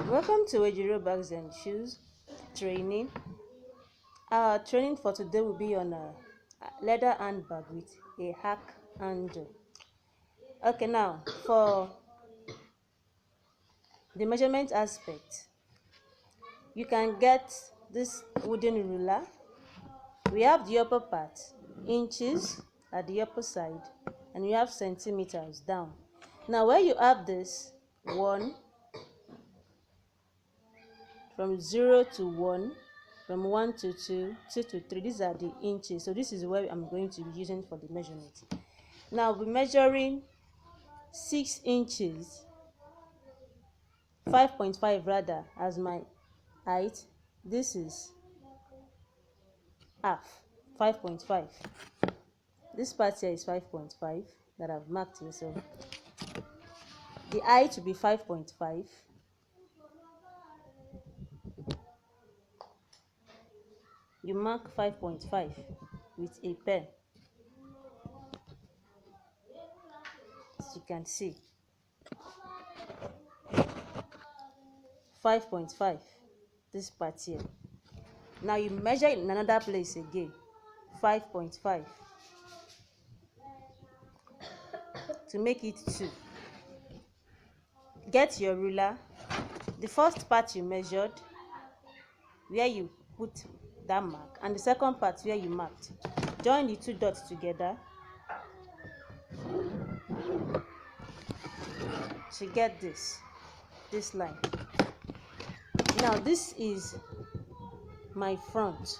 Welcome to Ejiro Bags and Shoes training. Our training for today will be on a leather handbag with a hack handle. Okay, now for the measurement aspect, you can get this wooden ruler. We have the upper part, inches at the upper side, and we have centimeters down. Now where you have this 1, from 0 to 1, from 1 to 2, 2 to 3, these are the inches. So this is where I'm going to be using for the measurement. Now we're measuring 6 inches, 5.5 rather, as my height. This is half, 5.5. This part here is 5.5 that I've marked here. So the height will be 5.5. You mark 5.5 with a pen, as you can see. 5.5, this part here. Now you measure in another place again, 5.5, to make it 2. Get your ruler. The first part you measured, where you put that mark, and the second part where you marked. Join the 2 dots together to get this line. Now this is my front.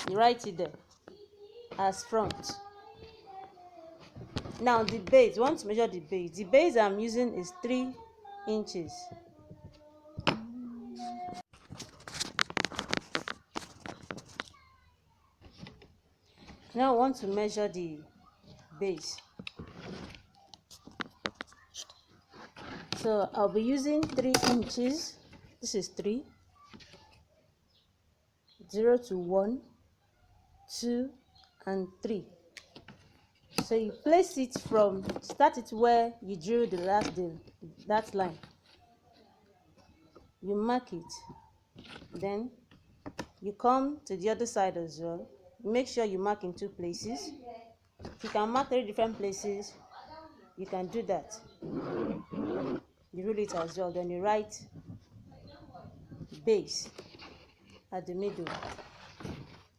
You write it there as front. Now the base, you want to measure the base. The base I'm using is 3 inches. Now I want to measure the base. So I'll be using 3 inches. This is 3. 0 to 1, 2, and 3. So you place it from, start it where you drew that line. You mark it. Then you come to the other side as well. Make sure you mark in 2 places. If you can mark 3 different places, you can do that. You rule it as well. Then you write base at the middle.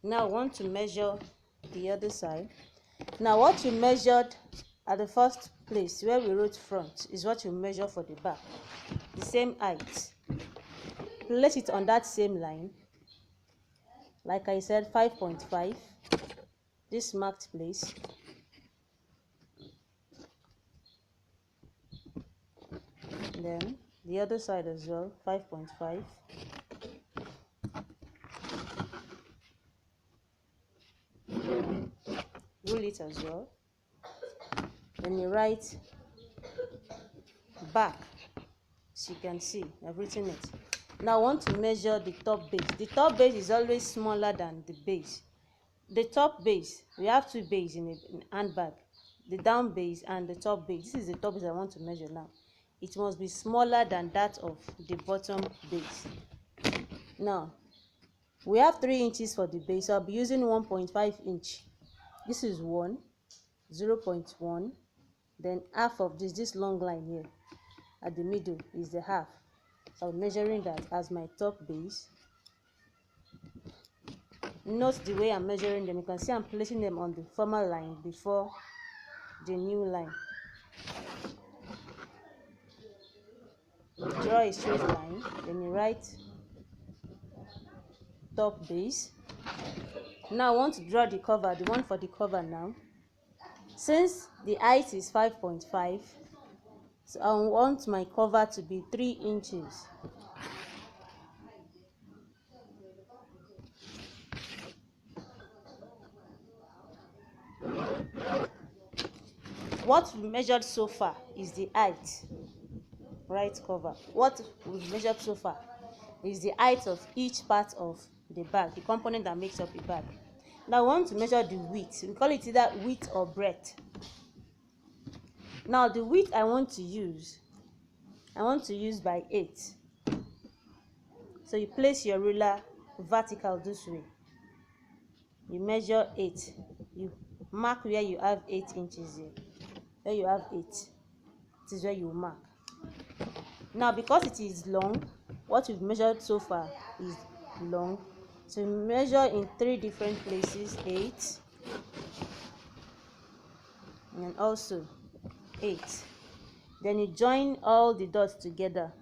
Now I want to measure the other side. Now what you measured at the first place where we wrote front is what you measure for the back. The same height. Place it on that same line. Like I said, 5.5. This marked place. Then the other side as well, 5.5. Rule it as well. Then you write back, so you can see I've written it. Now I want to measure the top base. The top base is always smaller than the base. The top base, we have 2 bases in a handbag, the down base and the top base. This is the top base I want to measure now. It must be smaller than that of the bottom base. Now we have 3 inches for the base, so I'll be using 1.5 inch. This is 1, 0.1, then half of this long line here at the middle is the half. So I'm measuring that as my top base. Note the way I'm measuring them. You can see I'm placing them on the former line before the new line. Draw a straight line, then you write top base. Now I want to draw the cover, the one for the cover now. Since the height is 5.5, so I want my cover to be 3 inches. What we measured so far is the height, right cover. What we've measured so far is the height of each part of the bag, the component that makes up the bag. Now I want to measure the width. We call it either width or breadth. Now the width I want to use I want to use by 8. So you place your ruler vertical this way. You measure 8. You mark where you have 8 inches here. Where you have 8. This is where you mark. Now because it is long, what we've measured so far is long. So you measure in 3 different places, 8 and also 8. Then you join all the dots together.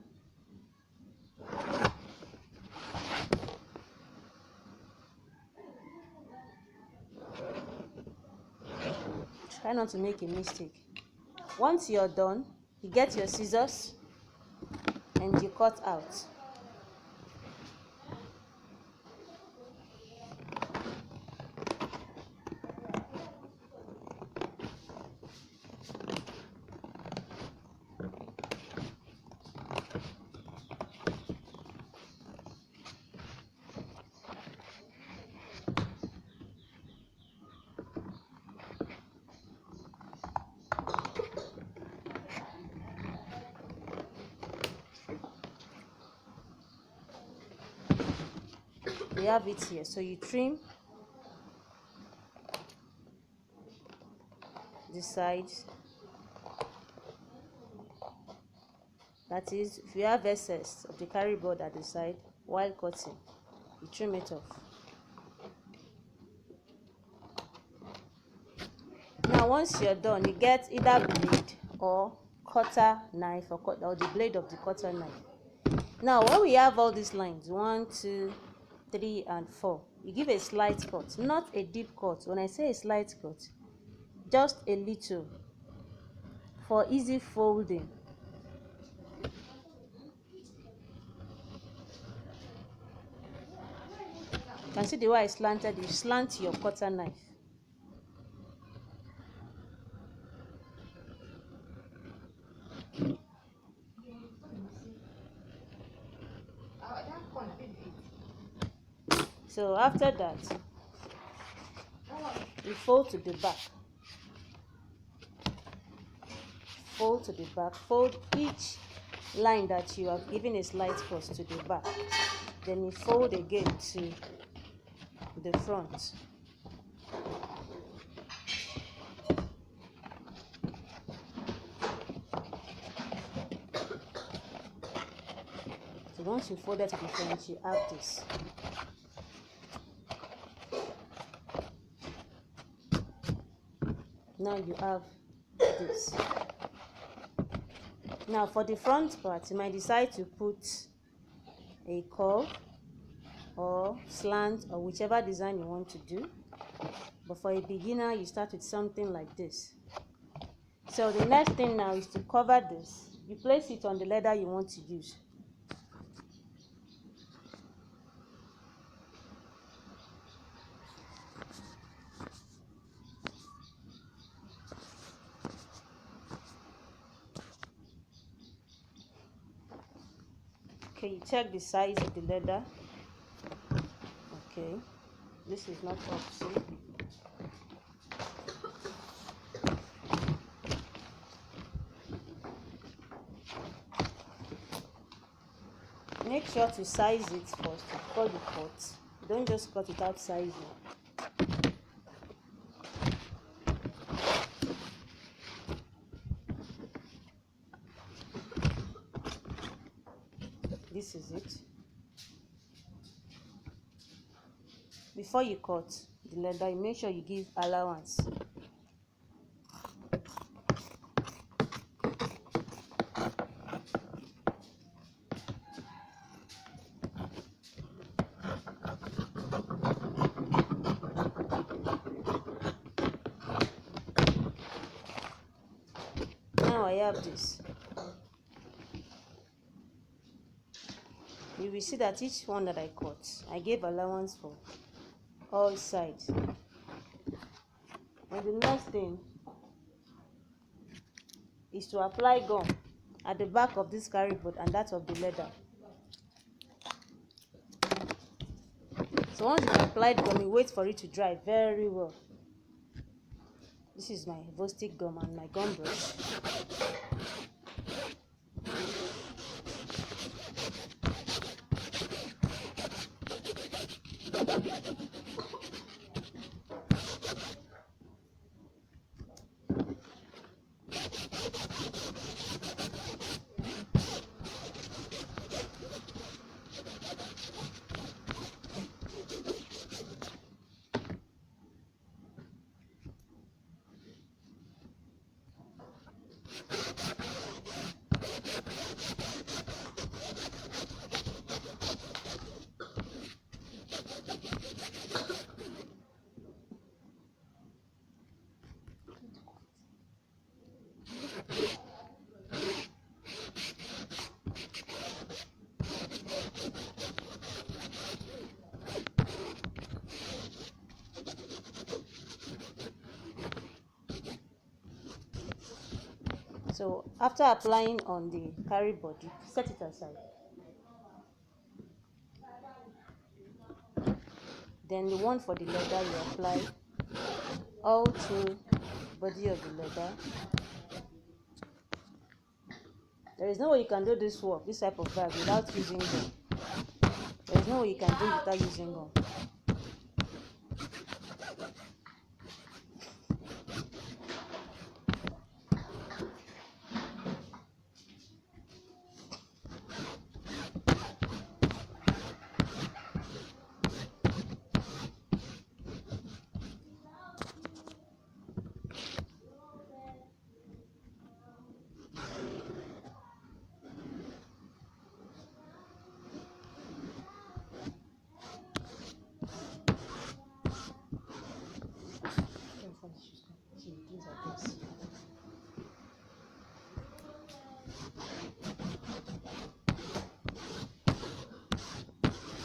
Try not to make a mistake. Once you're done, you get your scissors and you cut out. We have it here. So you trim the sides. That is, if you have excess of the carry board at the side while cutting, you trim it off. Now once you're done, you get either blade or cutter knife or the blade of the cutter knife. Now when we have all these lines, 1, 2, 3 and 4, you give a slight cut, not a deep cut. When I say a slight cut, just a little for easy folding. You can see the way I slanted. You slant your cutter knife. So after that, you fold to the back. Fold to the back. Fold each line that you have given a slight cut to the back. Then you fold again to the front. So once you fold it to the front, you have this. Now you have this. Now for the front part, you might decide to put a curve or slant or whichever design you want to do. But for a beginner, you start with something like this. So the next thing now is to cover this. You place it on the leather you want to use. Okay, you check the size of the leather. Okay, this is not up, see? Make sure to size it first before you cut. Don't just cut without sizing. This is it. Before you cut the leather, you make sure you give allowance. Now I have this. You will see that each one that I cut, I gave allowance for all sides. And the next thing is to apply gum at the back of this carry board and that of the leather. So once you've applied gum, you wait for it to dry very well. This is my Vostik gum and my gum brush. So after applying on the carry body, set it aside. Then the one for the leather, you apply all through body of the leather. There is no way you can do this work, this type of bag, without using gum. There is no way you can do it without using gum.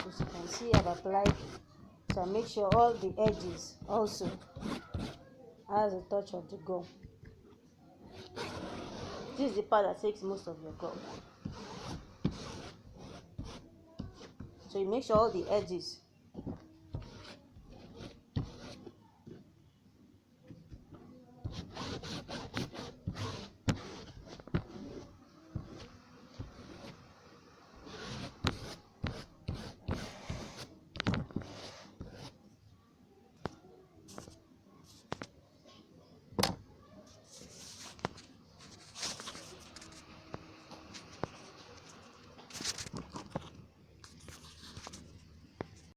As you can see, I've applied, so I make sure all the edges also has a touch of the gum. This is the part that takes most of your gum. So you make sure all the edges